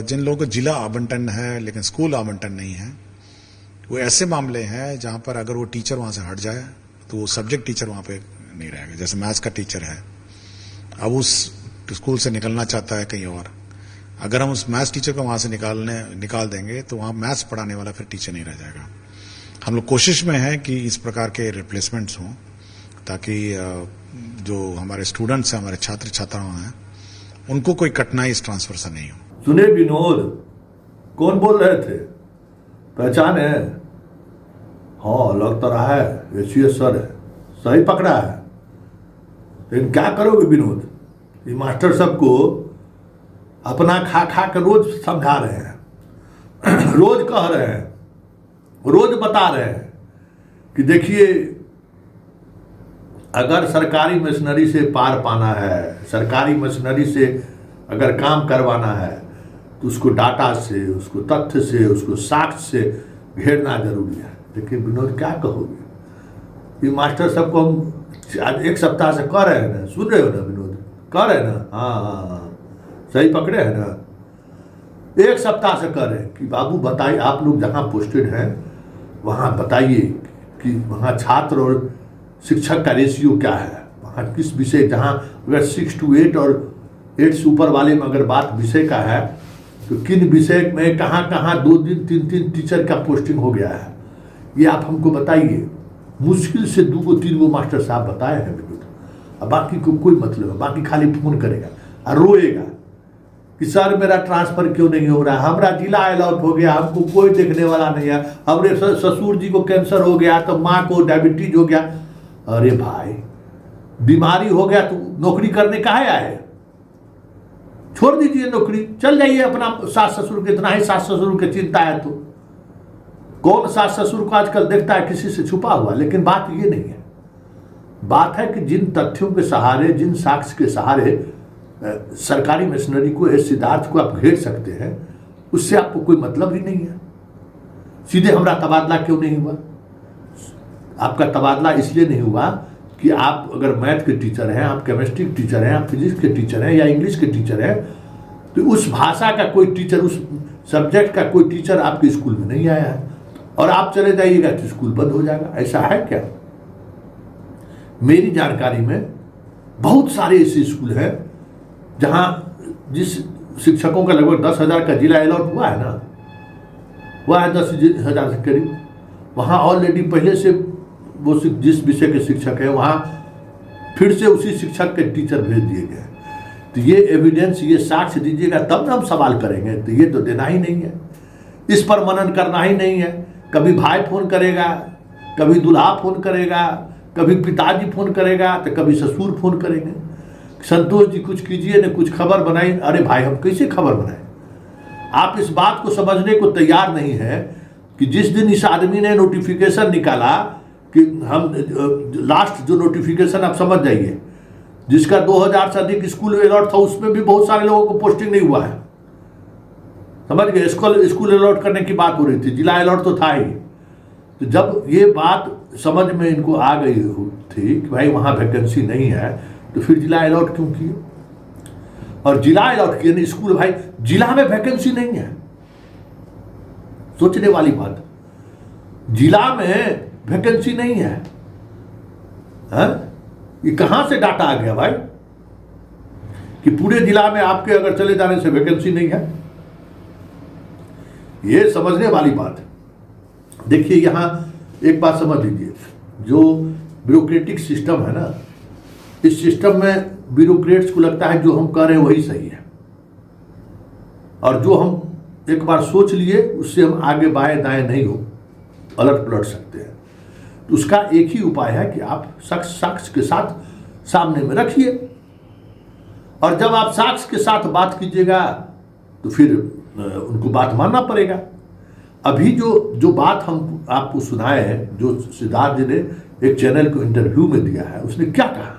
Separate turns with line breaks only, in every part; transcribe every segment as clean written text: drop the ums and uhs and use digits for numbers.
जिन लोगों को जिला आवंटन है लेकिन स्कूल आवंटन नहीं है, वो ऐसे मामले हैं जहां पर अगर वो टीचर वहां से हट जाए तो वो सब्जेक्ट टीचर वहां पे नहीं रहेगा। जैसे मैथ्स का टीचर है, अब उस स्कूल से निकलना चाहता है कहीं और, अगर हम उस मैथ्स टीचर को वहां से निकाल देंगे तो वहां मैथ्स पढ़ाने वाला फिर टीचर नहीं रह जाएगा। हम लोग कोशिश में हैं कि इस प्रकार के रिप्लेसमेंट्स हों ताकि जो हमारे स्टूडेंट्स हैं, हमारे छात्र छात्राओं हैं, उनको कोई कठिनाई इस ट्रांसफर से नहीं हो।
सुने विनोद, कौन बोल रहे थे? पहचान है? हाँ, लग तो रहा है एसीएस सर है, सही पकड़ा है। लेकिन क्या करोगे विनोद, ये मास्टर सबको अपना खा खा कर रोज समझा रहे हैं, रोज कह रहे हैं, रोज बता रहे हैं कि देखिए, अगर सरकारी मशीनरी से पार पाना है, सरकारी मशीनरी से अगर काम करवाना है तो उसको डाटा से, उसको तथ्य से, उसको साक्ष्य से घेरना जरूरी है। लेकिन विनोद क्या कहोगे, ये मास्टर सबको हम एक सप्ताह से कह रहे हैं ना, सुन रहे हो ना विनोद, कह रहे हैं ना? हाँ, सही पकड़े हैं ना? एक सप्ताह से कह रहे हैं कि बाबू बताइए, आप लोग जहाँ पोस्टेड हैं वहाँ बताइए कि वहाँ छात्र और शिक्षक का रेशियो क्या है, वहाँ किस विषय, जहाँ अगर 6 to 8 और 8 से ऊपर वाले में अगर बात विषय का है तो किन विषय में कहाँ कहाँ 2 दिन 3 टीचर का पोस्टिंग हो गया है, ये आप हमको बताइए। मुश्किल से 2-3 मास्टर साहब बताए हैं विनोद, अब बाकी को कोई मतलब है, बाकी खाली फोन करेगा और रोएगा कि सर मेरा ट्रांसफर क्यों नहीं हो रहा, हमारा जिला अलॉट हो गया, हमको कोई देखने वाला नहीं है, हमारे ससुर जी को कैंसर हो गया तो माँ को डायबिटीज हो गया। अरे भाई, बीमारी हो गया तो नौकरी करने काहे आए? छोड़ दीजिए नौकरी, चल जाइए अपना सास ससुर के, इतना ही सास ससुर की चिंता है तो कौन सास ससुर को आजकल देखता है किसी से छुपा हुआ। लेकिन बात ये नहीं है, बात है कि जिन तथ्यों के सहारे, जिन साक्ष्य के सहारे सरकारी मशीनरी को, इस सिद्धार्थ को आप घेर सकते हैं, उससे आपको कोई मतलब ही नहीं है। सीधे हमारा तबादला क्यों नहीं हुआ? आपका तबादला इसलिए नहीं हुआ कि आप अगर मैथ के टीचर हैं, आप केमिस्ट्री के टीचर हैं, आप फिजिक्स के टीचर हैं या इंग्लिश के टीचर हैं, तो उस भाषा का कोई टीचर, उस सब्जेक्ट का कोई टीचर आपके स्कूल में नहीं आया है और आप चले जाइएगा तो स्कूल बंद हो जाएगा। ऐसा है क्या? मेरी जानकारी में बहुत सारे ऐसे स्कूल हैं जहां जिस शिक्षकों का लगभग 10,000 का जिला अलॉट हुआ है ना, वह है 10,000 से करीब, वहां ऑलरेडी पहले से वो जिस विषय के शिक्षक है वहां फिर से उसी शिक्षक के टीचर भेज दिए गए। तो ये एविडेंस, ये साक्ष्य दीजिएगा तब ना हम सवाल करेंगे। तो ये तो देना ही नहीं है, इस पर मनन करना ही नहीं है। कभी भाई फोन करेगा, कभी दूल्हा फोन करेगा, कभी पिताजी फोन करेगा, तो कभी ससुर फोन करेंगे, संतोष जी कुछ कीजिए ना, कुछ खबर बनाइए। अरे भाई, हम कैसे खबर बनाएं? आप इस बात को समझने को तैयार नहीं है कि जिस दिन इस आदमी ने नोटिफिकेशन निकाला कि हम लास्ट जो नोटिफिकेशन, आप समझ जाइए, जिसका 2000 से अधिक स्कूल में अलॉट था, उसमें भी बहुत सारे लोगों को पोस्टिंग नहीं हुआ है। समझ गए? स्कूल अलॉट करने की बात हो रही थी, जिला अलॉट तो था ही। तो जब ये बात समझ में इनको आ गई थी कि भाई वहां वैकेंसी नहीं है, तो फिर जिला अलॉट क्यों किए? और जिला अलॉट किए, स्कूल, भाई जिला में वैकेंसी नहीं है, सोचने वाली बात। जिला में वैकेंसी नहीं है, ये कहां से डाटा आ गया भाई कि पूरे जिला में आपके अगर चले जाने से वैकेंसी नहीं है? ये समझने वाली बात है। देखिए, यहां एक बात समझ लीजिए, जो ब्यूरोक्रेटिक सिस्टम है ना, इस सिस्टम में ब्यूरोक्रेट्स को लगता है जो हम कह रहे हैं वही सही है, और जो हम एक बार सोच लिए उससे हम आगे बाएं दाएं नहीं हो अलट पलट सकते हैं। तो उसका एक ही उपाय है कि आप साक्ष्य के साथ सामने में रखिए, और जब आप साक्ष्य के साथ बात कीजिएगा तो फिर उनको बात मानना पड़ेगा। अभी जो बात हम आपको सुनाए हैं, जो सिद्धार्थ जी ने एक चैनल को इंटरव्यू में दिया है, उसने क्या कहा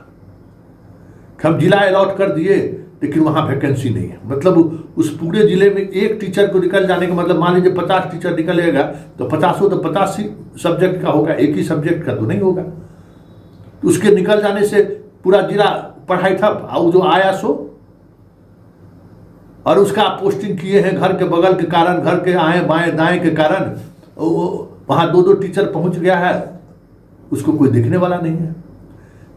कि हम जिला अलॉट कर दिए लेकिन वहां वैकेंसी नहीं है। मतलब उस पूरे जिले में एक टीचर को निकल जाने का मतलब, मान लीजिए 50 टीचर निकलेगा तो 50 तो 50 सब्जेक्ट का होगा, एक ही सब्जेक्ट का तो नहीं होगा। तो उसके निकल जाने से पूरा जिला पढ़ाई ठप, और जो आया सो और उसका आप पोस्टिंग किए हैं घर के बगल के कारण, घर के आए बाएं दाएं के कारण वहाँ 2-2 टीचर पहुँच गया है, उसको कोई देखने वाला नहीं है।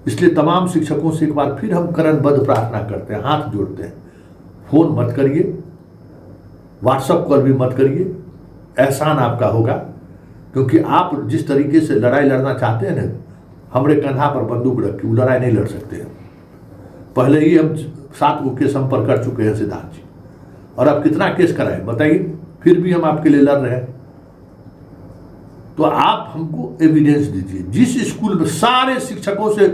इसलिए तमाम शिक्षकों से एक बार फिर हम करणबद्ध प्रार्थना करते हैं, हाथ जोड़ते हैं, फोन मत करिए, व्हाट्सएप कॉल भी मत करिए, एहसान आपका होगा। क्योंकि आप जिस तरीके से लड़ाई लड़ना चाहते हैं ना, हमारे कंधा पर बंदूक रख के वो लड़ाई नहीं लड़ सकते हैं। पहले ही हम 7 केस हम पर कर चुके हैं सिद्धार्थ जी, और अब कितना केस कराएं बताइए, फिर भी हम आपके लिए लड़ रहे हैं। तो आप हमको एविडेंस दीजिए। जिस स्कूल में सारे शिक्षकों से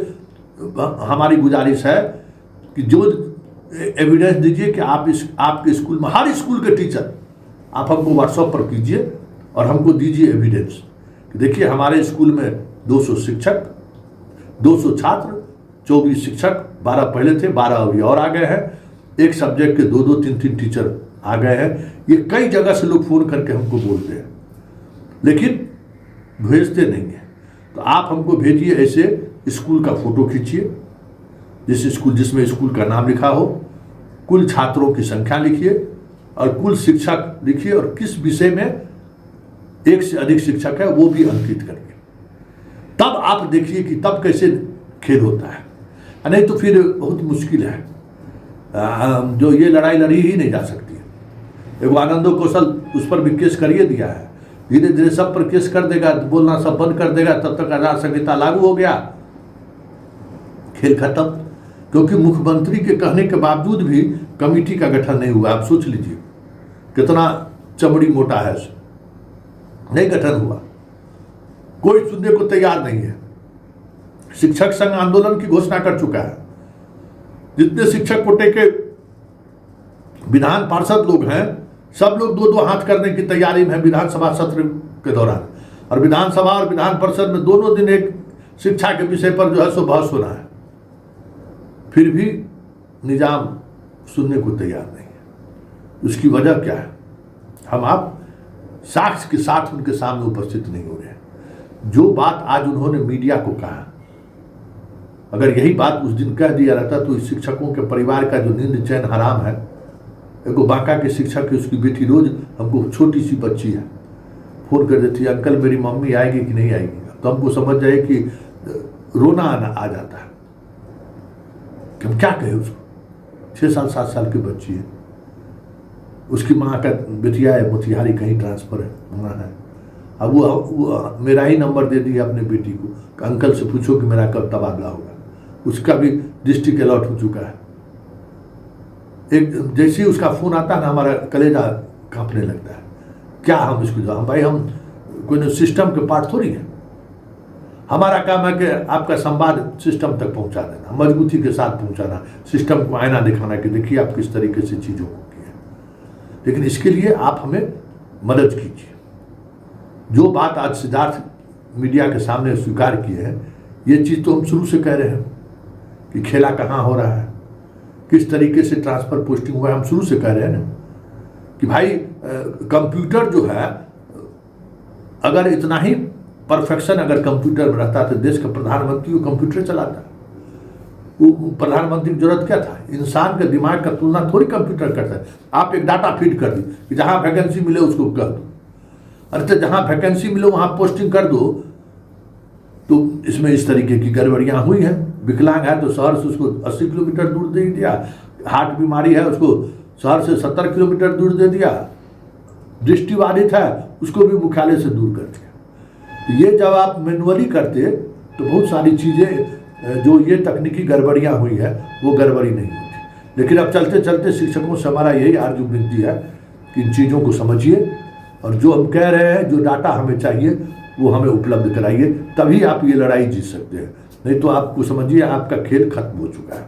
हमारी गुजारिश है कि जो एविडेंस दीजिए कि आपके स्कूल में, हर स्कूल के टीचर आप हमको व्हाट्सएप पर कीजिए और हमको दीजिए एविडेंस कि देखिए हमारे स्कूल में 200 शिक्षक, 200 छात्र, 24 शिक्षक, 12 पहले थे, 12 अभी और आ गए हैं, एक सब्जेक्ट के 2-2, 3-3 टीचर आ गए हैं। ये कई जगह से लोग फोन करके हमको बोलते हैं, लेकिन भेजते नहीं है। तो आप हमको भेजिए, ऐसे स्कूल का फोटो खींचिए, जिसमें स्कूल का नाम लिखा हो, कुल छात्रों की संख्या लिखिए और कुल शिक्षक लिखिए, और किस विषय में 1 से अधिक शिक्षक है वो भी अंकित करिए। तब आप देखिए कि तब कैसे खेल होता है, नहीं तो फिर बहुत मुश्किल है। जो ये लड़ाई लड़ी ही नहीं जा सकती है। एक आनंदो कौशल उस पर भी केस करिए दिया है, धीरे धीरे सब पर केस कर देगा, बोलना सब बंद कर देगा, तब तक आचार संहिता लागू हो गया, खेल खत्म। क्योंकि मुख्यमंत्री के कहने के बावजूद भी कमेटी का गठन नहीं हुआ। आप सोच लीजिए कितना चमड़ी मोटा है, नहीं गठन हुआ, कोई सुनने को तैयार नहीं है। शिक्षक संघ आंदोलन की घोषणा कर चुका है। जितने शिक्षक कोटे के विधान पार्षद लोग हैं, सब लोग 2-2 हाथ करने की तैयारी में है विधानसभा सत्र के दौरान। और विधानसभा और विधान परिषद में दोनों दिन एक शिक्षा के विषय पर जो है सो बहस होना है, फिर भी निजाम सुनने को तैयार नहीं है। उसकी वजह क्या है? हम आप साक्ष्य के साथ उनके सामने उपस्थित नहीं हो रहे हैं। जो बात आज उन्होंने मीडिया को कहा, अगर यही बात उस दिन कह दिया रहता तो इस शिक्षकों के परिवार का जो नींद चैन हराम है। एक बांका के शिक्षक की उसकी बेटी, रोज हमको छोटी सी बच्ची है, फोन कर देती है, अंकल मेरी मम्मी आएगी कि नहीं आएगी। तो हमको समझ जाए कि रोना आ जाता है कि हम क्या कहें उसको। 6 साल 7 साल की बच्ची है, उसकी माँ का बेटिया है मोतिहारी, कहीं ट्रांसफर है होना है। अब वो मेरा ही नंबर दे दिया अपने बेटी को, अंकल से पूछो कि मेरा कब तबादला होगा। उसका भी डिस्ट्रिक्ट अलॉट हो चुका है। एक जैसे ही उसका फोन आता है ना, हमारा कलेजा कांपने लगता है। क्या हम इसको जवाब? भाई हम कोई सिस्टम के पार्ट थोड़ी है। हमारा काम है कि आपका संवाद सिस्टम तक पहुंचा देना, मजबूती के साथ पहुंचाना, सिस्टम को आईना दिखाना कि देखिए आप किस तरीके से चीज़ों को किए। लेकिन इसके लिए आप हमें मदद कीजिए। जो बात आज सिद्धार्थ मीडिया के सामने स्वीकार किए हैं, ये चीज़ तो हम शुरू से कह रहे हैं कि खेला कहाँ हो रहा है, किस तरीके से ट्रांसफर पोस्टिंग हुआ है। हम शुरू से कह रहे हैं ना कि भाई कंप्यूटर जो है, अगर इतना ही परफेक्शन अगर कंप्यूटर में रहता तो देश का प्रधानमंत्री वो कंप्यूटर चलाता। वो प्रधानमंत्री की जरूरत क्या था? इंसान के दिमाग का तुलना थोड़ी कंप्यूटर करता है। आप एक डाटा फीड कर दी कि जहाँ वैकेंसी मिले उसको कह दो, अरे तो जहाँ वैकेंसी मिले वहाँ पोस्टिंग कर दो। तो इसमें इस तरीके की गड़बड़ियाँ हुई हैं। विकलांग है तो शहर से उसको 80 किलोमीटर दूर दे दिया, हार्ट बीमारी है उसको शहर से 70 किलोमीटर दूर दे दिया, दृष्टिबाधित है उसको भी मुख्यालय से दूर कर दिया। तो ये जब आप मैनुअली करते तो बहुत सारी चीज़ें जो ये तकनीकी गड़बड़ियाँ हुई है वो गड़बड़ी नहीं होती। लेकिन अब चलते चलते शिक्षकों से हमारा यही आर्जू विनती है कि इन चीज़ों को समझिए और जो हम कह रहे हैं, जो डाटा हमें चाहिए वो हमें उपलब्ध कराइए, तभी आप ये लड़ाई जीत सकते हैं। नहीं तो आपको समझिए आपका खेल खत्म हो चुका है।